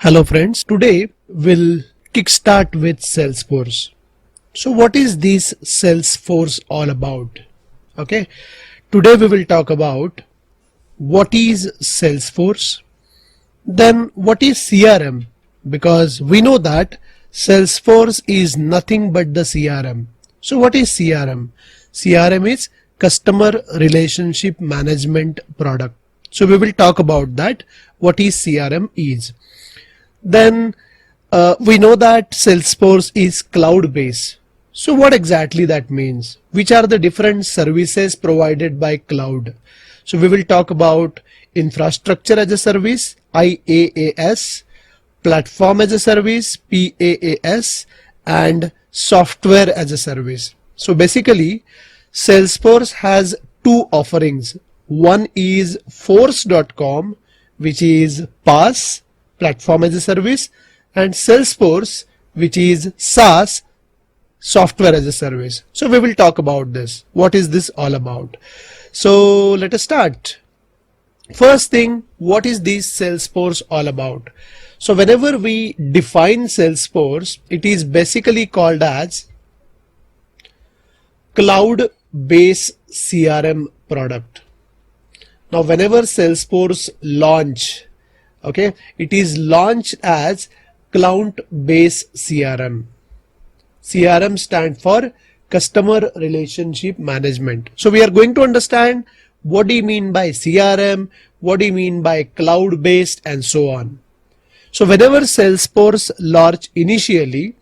Hello friends, today we'll kickstart with Salesforce. So what is this Salesforce all about? Okay, today we will talk about what is Salesforce, then what is CRM, because we know that Salesforce is nothing but the CRM. So what is CRM? CRM is Customer Relationship Management Product. So we will talk about that, what is CRM is. Then we know that Salesforce is cloud based. So what exactly that means? Which are the different services provided by cloud? So we will talk about infrastructure as a service, IaaS, platform as a service, PaaS, and software as a service. So basically Salesforce has two offerings. One is force.com, which is PaaS, platform as a service, and Salesforce, which is SaaS, software as a service. So we will talk about this. What is this all about? So let us start. First thing, what is this Salesforce all about? So whenever we define Salesforce, it is basically called as cloud-based CRM product. Now whenever Salesforce launch, okay, it is launched as cloud-based CRM. CRM stand for Customer Relationship Management. So we are going to understand what do you mean by CRM, what do you mean by cloud-based, and so on. So whenever Salesforce launched initially,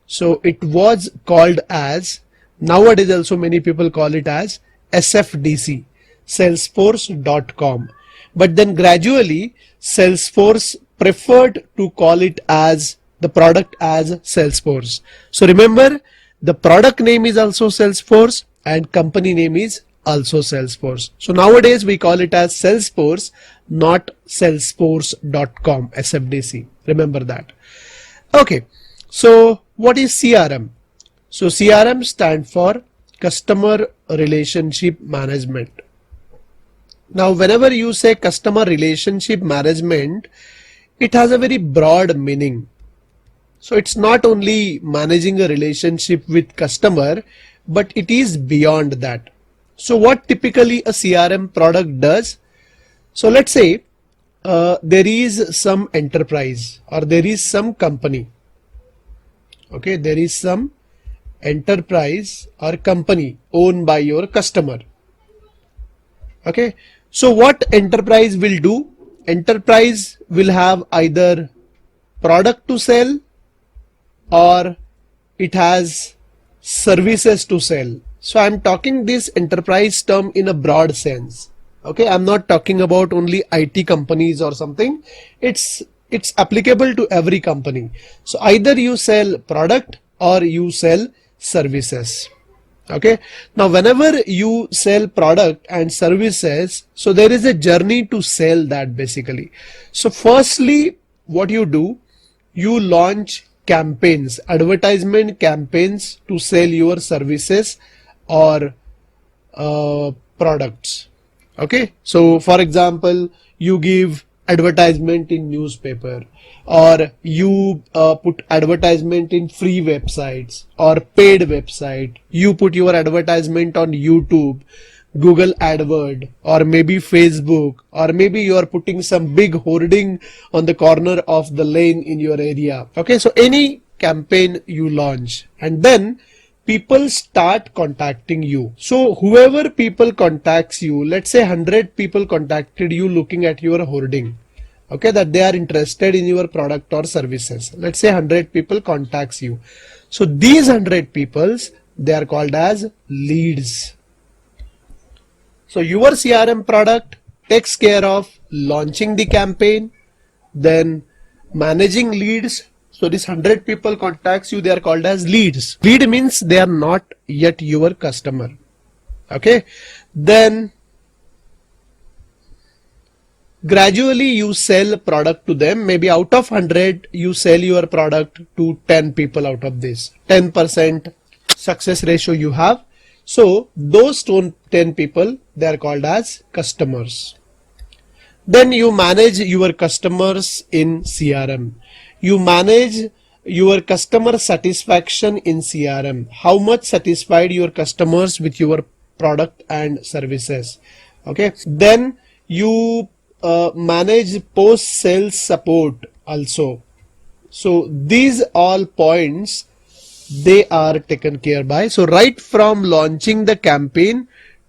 so it was called as, nowadays also many people call it as SFDC, Salesforce.com. But then gradually Salesforce preferred to call it as the product as Salesforce. So remember, the product name is also Salesforce and company name is also Salesforce. So nowadays we call it as Salesforce, not Salesforce.com, SFDC. Remember that. Okay. So what is CRM? So CRM stand for Customer Relationship Management. Now whenever you say customer relationship management, it has a very broad meaning. So it's not only managing a relationship with customer, but it is beyond that. So what typically a CRM product does? So let's say there is some enterprise or there is some company. Okay, there is some enterprise or company owned by your customer. Okay. So what enterprise will do? Enterprise will have either product to sell or it has services to sell. So I'm talking this enterprise term in a broad sense. Okay, I'm not talking about only IT companies or something. It's applicable to every company. So either you sell product or you sell services. Okay, now whenever you sell product and services, so there is a journey to sell that basically. So firstly, what you do, you launch campaigns, advertisement campaigns to sell your services or products. Okay, so for example, you give advertisement in newspaper, or you put advertisement in free websites or paid website. You put your advertisement on YouTube, Google AdWord, or maybe Facebook, or maybe you are putting some big hoarding on the corner of the lane in your area. Okay, so any campaign you launch and then people start contacting you. So whoever people contacts you, let's say 100 people contacted you looking at your hoarding. Okay, that they are interested in your product or services. Let's say 100 people contacts you. So these 100 peoples, they are called as leads. So your CRM product takes care of launching the campaign, then managing leads. So this 100 people contacts you, they are called as leads. Lead means they are not yet your customer. Okay, then gradually you sell product to them. Maybe out of 100 you sell your product to 10 people out of this. 10% success ratio you have. So those 10 people, they are called as customers. Then you manage your customers in CRM. You manage your customer satisfaction in CRM. How much satisfied your customers with your product and services. Okay. Then you manage post sales support also. So these all points, they are taken care by. So right from launching the campaign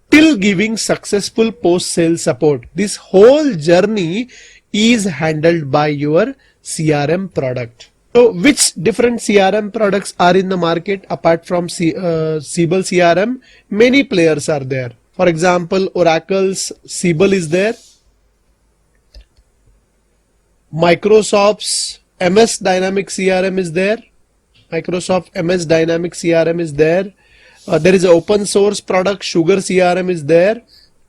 till giving successful post sale support, this whole journey is handled by your CRM product. So which different CRM products are in the market apart from Siebel CRM? Many players are there. For example, Oracle's Siebel is there. Microsoft's MS Dynamics CRM is there. Microsoft MS Dynamics CRM is there. There is an open source product, Sugar CRM is there.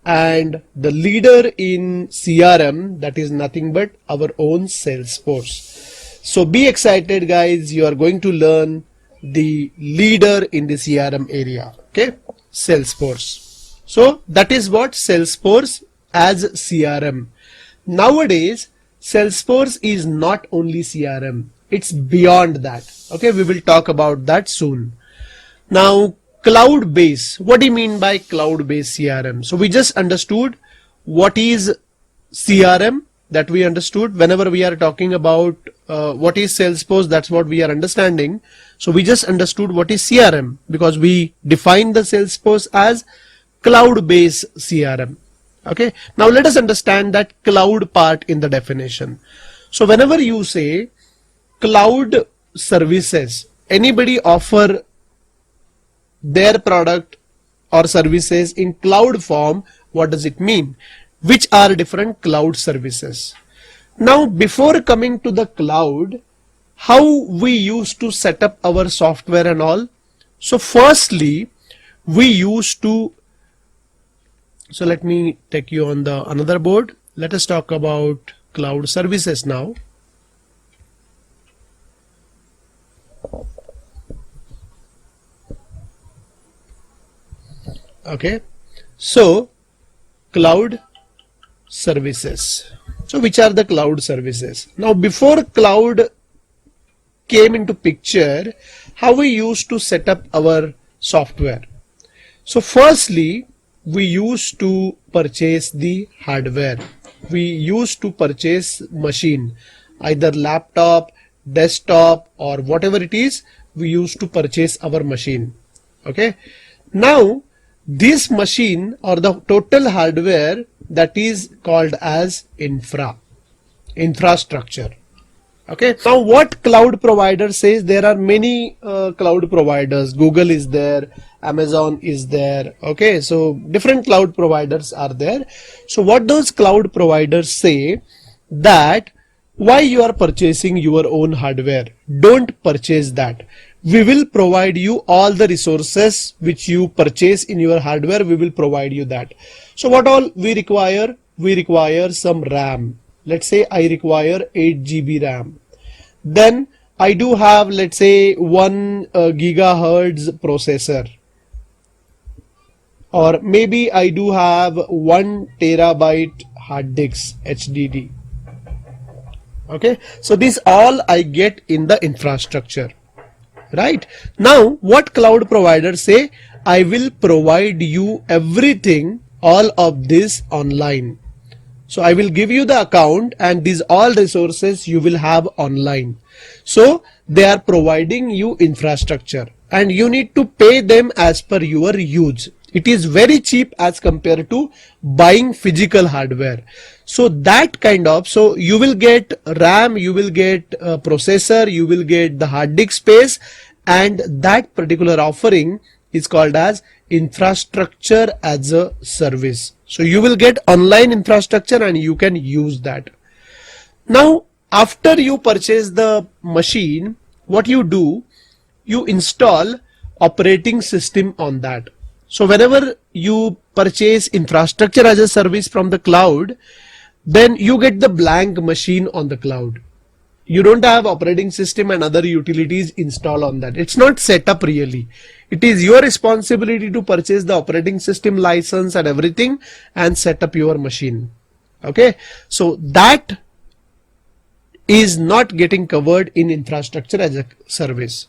And the leader in CRM, that is nothing but our own Salesforce. So be excited, guys. You are going to learn the leader in the CRM area. Okay, Salesforce. So that is what Salesforce as CRM. Nowadays, Salesforce is not only CRM, it's beyond that. Okay, we will talk about that soon. Now, cloud base. What do you mean by cloud based CRM? So we just understood what is CRM, that we understood. Whenever we are talking about what is Salesforce, that's what we are understanding. So we just understood what is CRM because we defined the Salesforce as cloud based CRM. Okay, now let us understand that cloud part in the definition. So whenever you say cloud services, anybody offer their product or services in cloud form, what does it mean? Which are different cloud services? Now, before coming to the cloud, how we used to set up our software and all? So firstly, we used to, so let me take you on the another board. Let us talk about cloud services now. Okay, so cloud services. So which are the cloud services? Now before cloud came into picture, how we used to set up our software? So firstly, we used to purchase the hardware. We used to purchase machine, either laptop, desktop, or whatever it is, we used to purchase our machine. Okay, now this machine or the total hardware, that is called as infrastructure. Okay, now what cloud provider says? There are many cloud providers. Google is there, Amazon is there. Okay, so different cloud providers are there. So what those cloud providers say, that why you are purchasing your own hardware? Don't purchase that. We will provide you all the resources which you purchase in your hardware. We will provide you that. So what all we require? We require some RAM. Let's say I require 8 GB RAM. Then I do have, let's say, 1 gigahertz processor. Or maybe I do have 1 terabyte hard disk HDD. Okay, so this all I get in the infrastructure. Right now, what cloud providers say? I will provide you everything, all of this online. So I will give you the account and these all resources you will have online. So they are providing you infrastructure and you need to pay them as per your use. It is very cheap as compared to buying physical hardware. So that kind of, so you will get RAM, you will get a processor, you will get the hard disk space, and that particular offering is called as infrastructure as a service. So you will get online infrastructure and you can use that. Now, after you purchase the machine, what you do, you install operating system on that. So whenever you purchase infrastructure as a service from the cloud, then you get the blank machine on the cloud. You don't have operating system and other utilities installed on that. It's not set up really. It is your responsibility to purchase the operating system license and everything and set up your machine. Okay, so that is not getting covered in infrastructure as a service.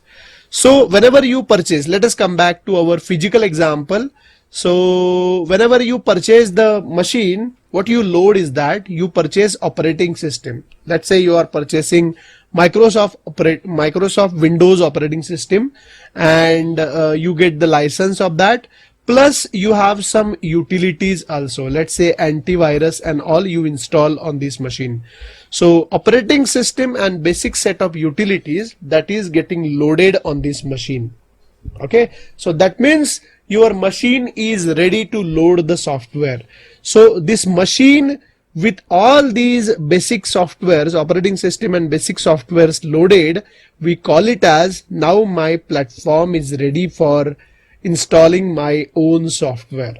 So whenever you purchase, let us come back to our physical example. So whenever you purchase the machine, what you load is that you purchase operating system. Let's say you are purchasing Microsoft Windows operating system, and you get the license of that. Plus you have some utilities also, let's say antivirus and all you install on this machine. So operating system and basic set of utilities that is getting loaded on this machine. Okay, so that means your machine is ready to load the software. So this machine with all these basic softwares, operating system and basic softwares loaded, we call it as now my platform is ready for installing my own software.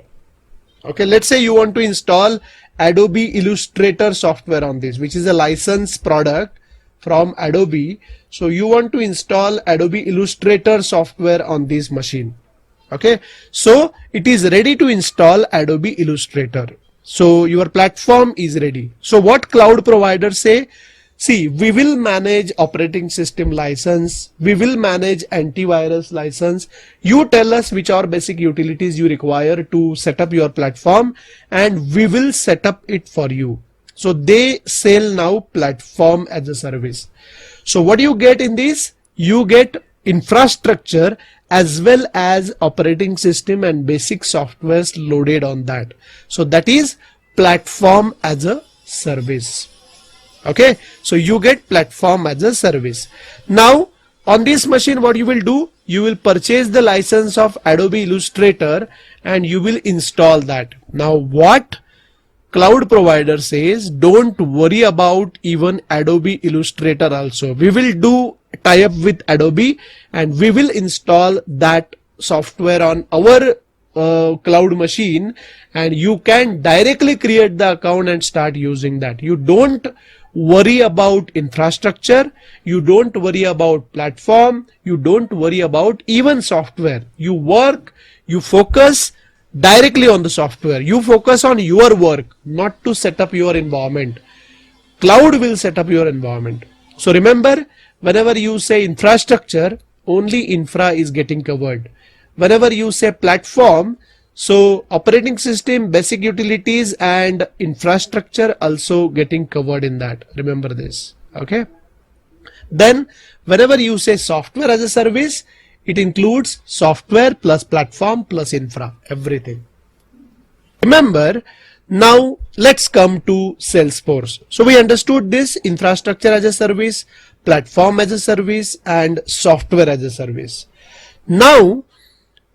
Okay, let's say you want to install Adobe Illustrator software on this, which is a licensed product from Adobe. So you want to install Adobe Illustrator software on this machine. Okay, so it is ready to install Adobe Illustrator. So your platform is ready. So what cloud providers say? See, we will manage operating system license, we will manage antivirus license. You tell us which are basic utilities you require to set up your platform, and we will set up it for you. So they sell now platform as a service. So what do you get in this? You get infrastructure as well as operating system and basic softwares loaded on that. So that is platform as a service. Okay, so you get platform as a service. Now on this machine, what you will do, you will purchase the license of Adobe Illustrator and you will install that. Now what cloud provider says, don't worry about even Adobe Illustrator also. We will do tie up with Adobe and we will install that software on our cloud machine, and you can directly create the account and start using that. You don't worry about infrastructure, you don't worry about platform, you don't worry about even software. You work, you focus directly on the software, you focus on your work, not to set up your environment. Cloud will set up your environment. So remember, whenever you say infrastructure, only infra is getting covered. Whenever you say platform, so operating system, basic utilities and infrastructure also getting covered in that. Remember this. Okay. Then whenever you say software as a service, it includes software plus platform plus infra, everything. Remember, now let's come to Salesforce. So we understood this: infrastructure as a service, platform as a service and software as a service. Now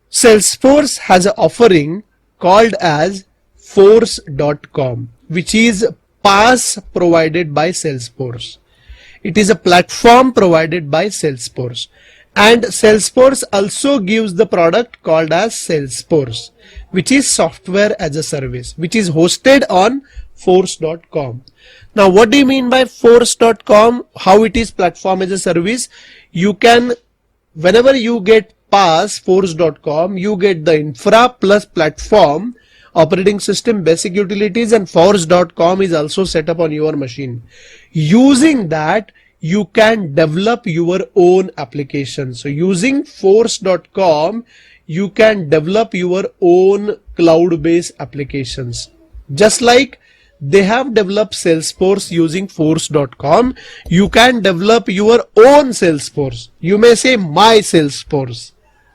Salesforce has an offering called as Force.com, which is PaaS provided by Salesforce. It is a platform provided by Salesforce, and Salesforce also gives the product called as Salesforce, which is software as a service, which is hosted on Force.com. Now what do you mean by Force.com? How it is platform as a service? You can, whenever you get PaaS Force.com, you get the infra plus platform, operating system, basic utilities, and Force.com is also set up on your machine. Using that, you can develop your own application. So using Force.com, you can develop your own cloud-based applications. Just like they have developed Salesforce using Force.com, you can develop your own Salesforce. You may say my Salesforce,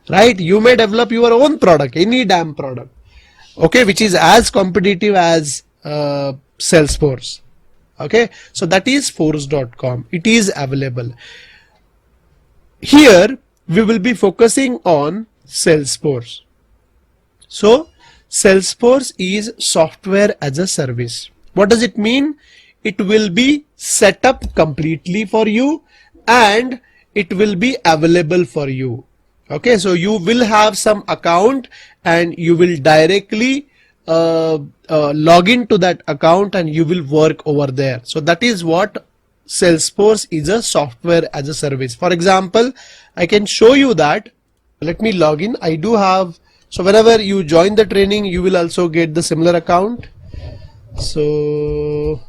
right? You may develop your own product, any damn product, okay, which is as competitive as Salesforce. Okay, so that is Force.com. It is available. Here we will be focusing on Salesforce. So Salesforce is software as a service. What does it mean? It will be set up completely for you and it will be available for you. Okay, so you will have some account and you will directly log into that account and you will work over there. So that is what Salesforce is, a software as a service. For example, I can show you that. Let me log in. I do have, so whenever you join the training, you will also get the similar account. So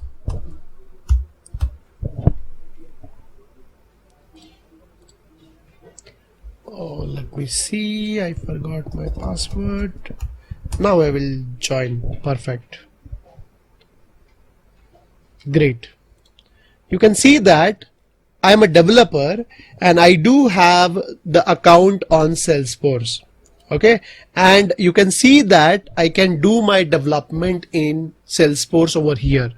let me see, I forgot my password. Now I will join. Perfect. Great. You can see that I am a developer and I do have the account on Salesforce. Okay, and you can see that I can do my development in Salesforce over here.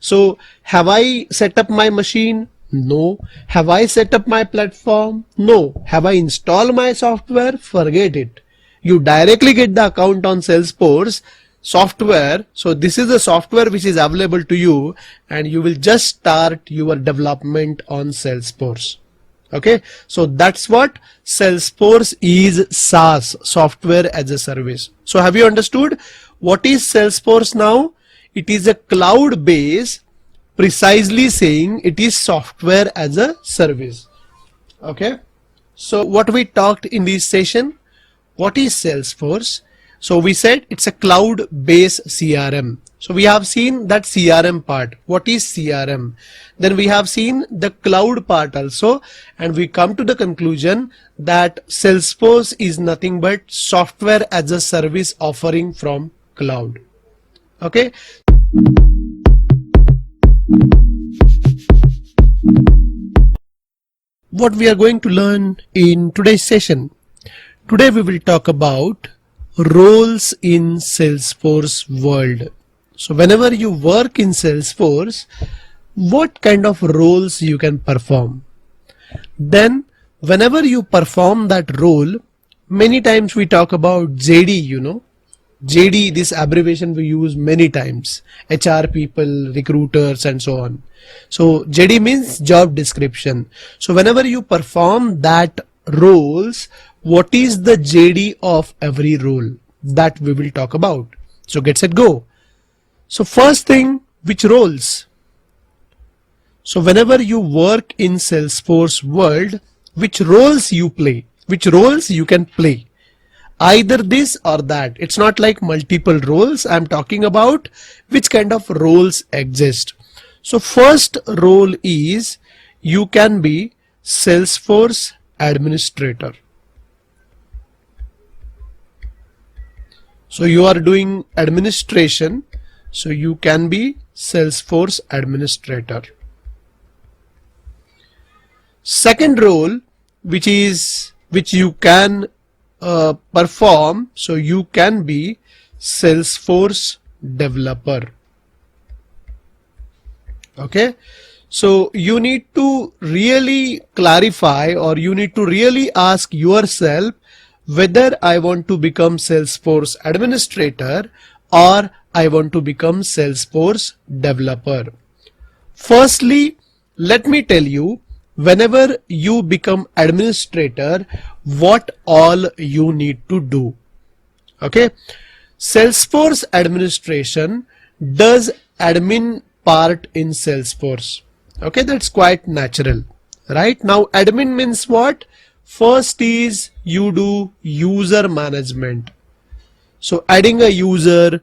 So have I set up my machine? No. Have I set up my platform? No. Have I installed my software? Forget it. You directly get the account on Salesforce software. So this is the software which is available to you, and you will just start your development on Salesforce. Okay, so that's what Salesforce is, SaaS, software as a service. So have you understood what is Salesforce now? It is a cloud base, precisely saying it is software as a service. Okay, so what we talked in this session, what is Salesforce? So we said it's a cloud based CRM. So we have seen that CRM part. What is CRM? Then we have seen the cloud part also, and we come to the conclusion that Salesforce is nothing but software as a service offering from cloud. Okay. What we are going to learn in today's session. Today we will talk about roles in Salesforce world. So whenever you work in Salesforce, what kind of roles you can perform? Then whenever you perform that role, many times we talk about JD, JD, this abbreviation we use many times, HR people, recruiters and so on. So JD means job description. So whenever you perform that roles, what is the JD of every role? That we will talk about. So get set, go. So first thing, which roles? So whenever you work in Salesforce world, which roles you play, which roles you can play, either this or that. It's not like multiple roles. I'm talking about which kind of roles exist. So first role is you can be Salesforce administrator. So you are doing administration, so you can be Salesforce administrator. Second role, which you can perform, so you can be Salesforce developer. Okay, so you need to really clarify, or you need to really ask yourself whether I want to become Salesforce administrator or I want to become Salesforce developer. Firstly, let me tell you, whenever you become administrator, what all you need to do. Okay, Salesforce administration does admin part in Salesforce. Okay, that's quite natural, right? Now admin means what? First is you do user management. So adding a user,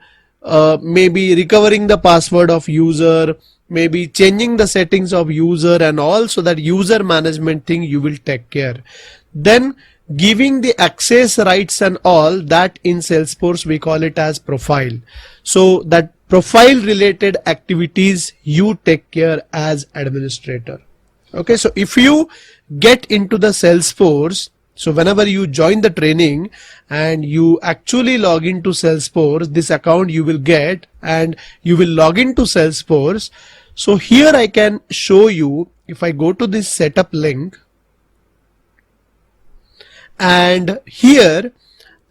maybe recovering the password of user, maybe changing the settings of user and all, so that user management thing you will take care. Then giving the access rights and all, that in Salesforce we call it as profile. So that profile related activities you take care as administrator. Okay, so if you get into the Salesforce, so whenever you join the training and you actually log into Salesforce, this account you will get and you will log into Salesforce. So here I can show you, if I go to this setup link, and here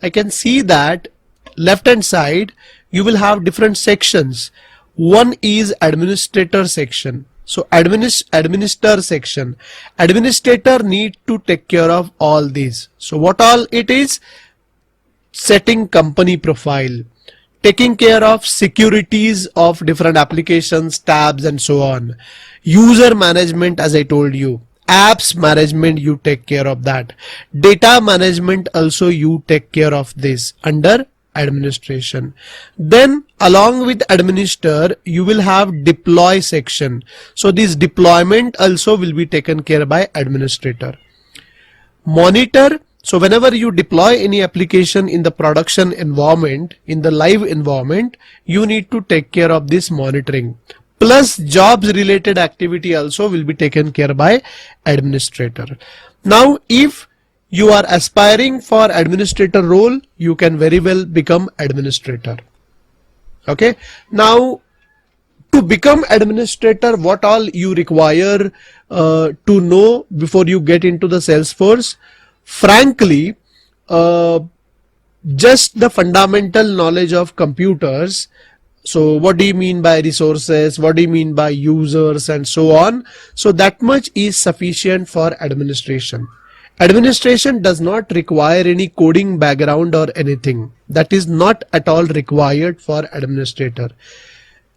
I can see that left hand side you will have different sections. One is administrator section. So administer section. Administrator need to take care of all these. So what all it is? Setting company profile, taking care of securities of different applications, tabs and so on. User management, as I told you. Apps management, you take care of that. Data management also you take care of this under administration. Then along with administer, you will have deploy section. So this deployment also will be taken care by administrator. Monitor. So whenever you deploy any application in the production environment, in the live environment, you need to take care of this monitoring. Plus jobs related activity also will be taken care by administrator. Now if you are aspiring for administrator role, you can very well become administrator. Okay. Now to become administrator, what all you require to know before you get into the Salesforce? Frankly, just the fundamental knowledge of computers. So what do you mean by resources? What do you mean by users and so on? So that much is sufficient for administration. Administration does not require any coding background or anything. That is not at all required for administrator.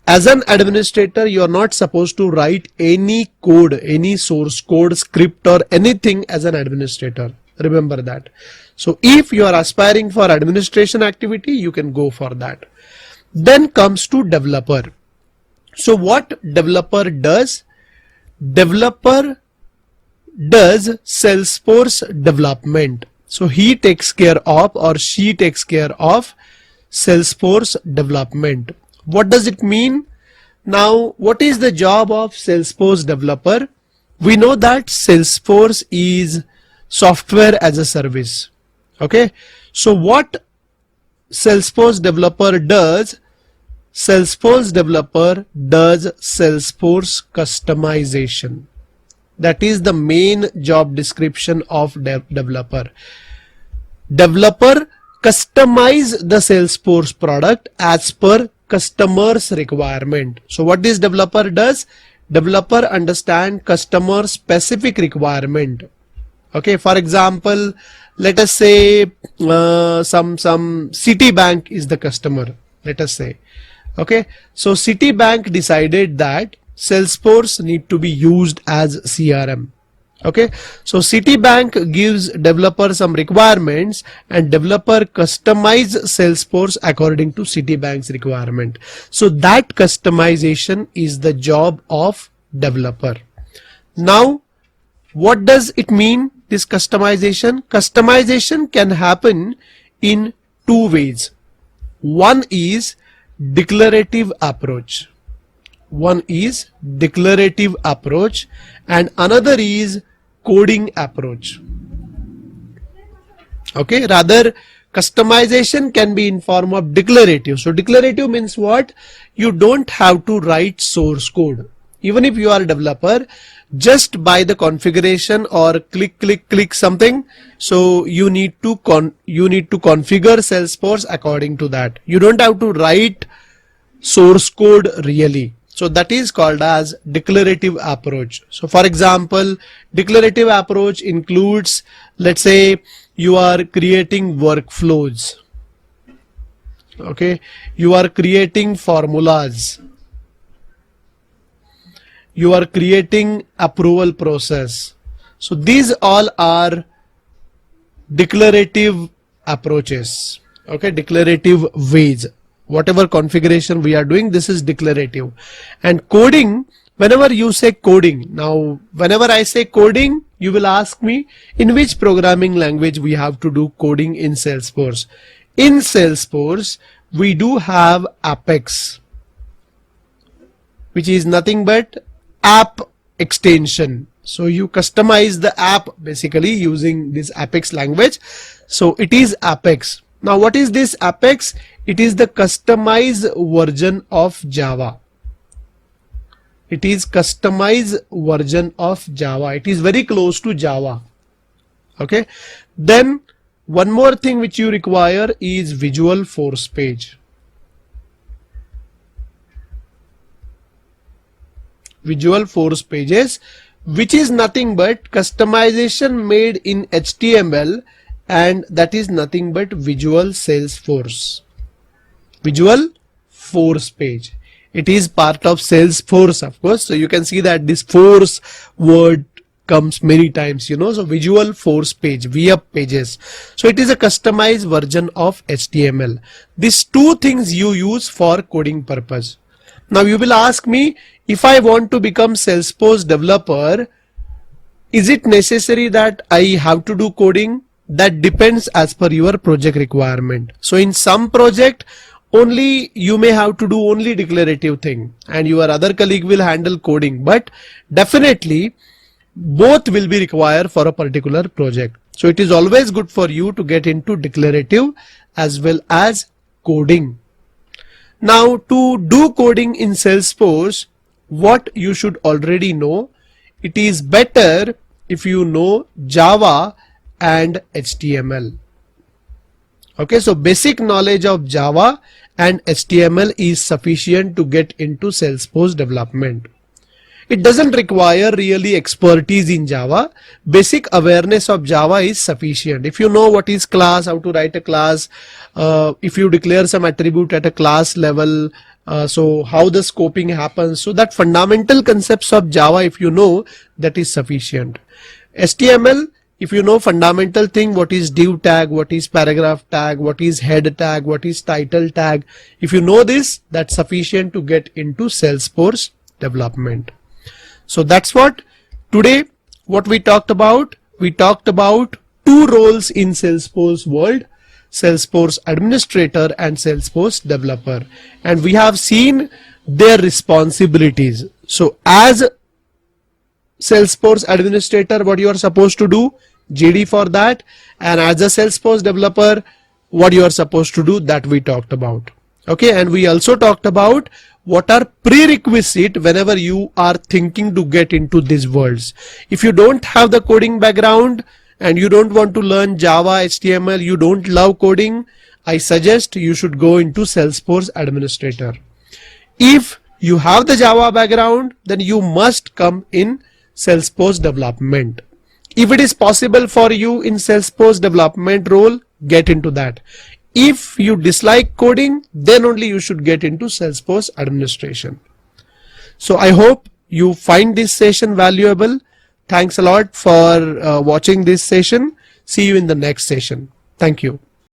As an administrator, you are not supposed to write any code, any source code, script or anything as an administrator. Remember that. So if you are aspiring for administration activity, you can go for that. Then comes to developer. So what developer does? Developer does Salesforce development. So he takes care of or she takes care of Salesforce development. What does it mean? Now, what is the job of Salesforce developer? We know that Salesforce is software as a service. Okay. So what Salesforce developer does? Salesforce developer does Salesforce customization. That is the main job description of developer. Developer customize the Salesforce product as per customer's requirement. So what this developer does? Developer understand customer specific requirement. Okay, for example, let us say some Citibank is the customer. Let us say, okay, so Citibank decided that Salesforce need to be used as CRM. Okay, so Citibank gives developer some requirements and developer customize Salesforce according to Citibank's requirement. So that customization is the job of developer. Now, what does it mean? This customization? Customization can happen in two ways. One is declarative approach. One is declarative approach and another is coding approach. Okay, rather customization can be in form of declarative. So declarative means what? You don't have to write source code. Even if you are a developer, just by the configuration or click something, so you need to configure Salesforce according to that. You don't have to write source code really. So that is called as declarative approach. So for example, declarative approach includes, let's say you are creating workflows. Okay, you are creating formulas. You are creating approval process. So these all are declarative approaches. Okay, declarative ways. Whatever configuration we are doing, this is declarative. And coding, whenever you say coding, now whenever I say coding, you will ask me in which programming language we have to do coding in Salesforce. In Salesforce, we do have Apex, which is nothing but app extension. So you customize the app basically using this Apex language. So it is Apex. Now what is this Apex? It is the customized version of Java. It is customized version of Java. It is very close to Java. Okay. Then one more thing which you require is Visual Force page. Visual Force pages, which is nothing but customization made in HTML, and that is nothing but Visual Salesforce. Visual Force page. It is part of Salesforce, of course. So you can see that this force word comes many times, so visual force page, VF pages. So it is a customized version of HTML. These two things you use for coding purpose. Now you will ask me, if I want to become Salesforce developer, is it necessary that I have to do coding? That depends as per your project requirement. So in some project, only you may have to do only declarative thing and your other colleague will handle coding, but definitely both will be required for a particular project. So it is always good for you to get into declarative as well as coding. Now to do coding in Salesforce, what you should already know, it is better if you know Java and HTML. Okay, so basic knowledge of Java and HTML is sufficient to get into Salesforce development. It doesn't require really expertise in Java. Basic awareness of Java is sufficient. If you know what is class, how to write a class, if you declare some attribute at a class level, so how the scoping happens, so that fundamental concepts of Java, if you know, that is sufficient. HTML, if you know fundamental thing, what is div tag, what is paragraph tag, what is head tag, what is title tag, if you know this, that's sufficient to get into Salesforce development. So that's what today what we talked about. We talked about two roles in Salesforce world, Salesforce administrator and Salesforce developer, and we have seen their responsibilities. So as Salesforce administrator, what you are supposed to do, JD for that, and as a Salesforce developer, what you are supposed to do, that we talked about. Okay, and we also talked about what are prerequisite whenever you are thinking to get into these worlds. If you don't have the coding background and you don't want to learn Java, HTML, you don't love coding, I suggest you should go into Salesforce administrator. If you have the Java background, then you must come in Salesforce development. If it is possible for you in Salesforce development role, get into that. If you dislike coding, then only you should get into Salesforce administration. So I hope you find this session valuable. Thanks a lot for watching this session. See you in the next session. Thank you.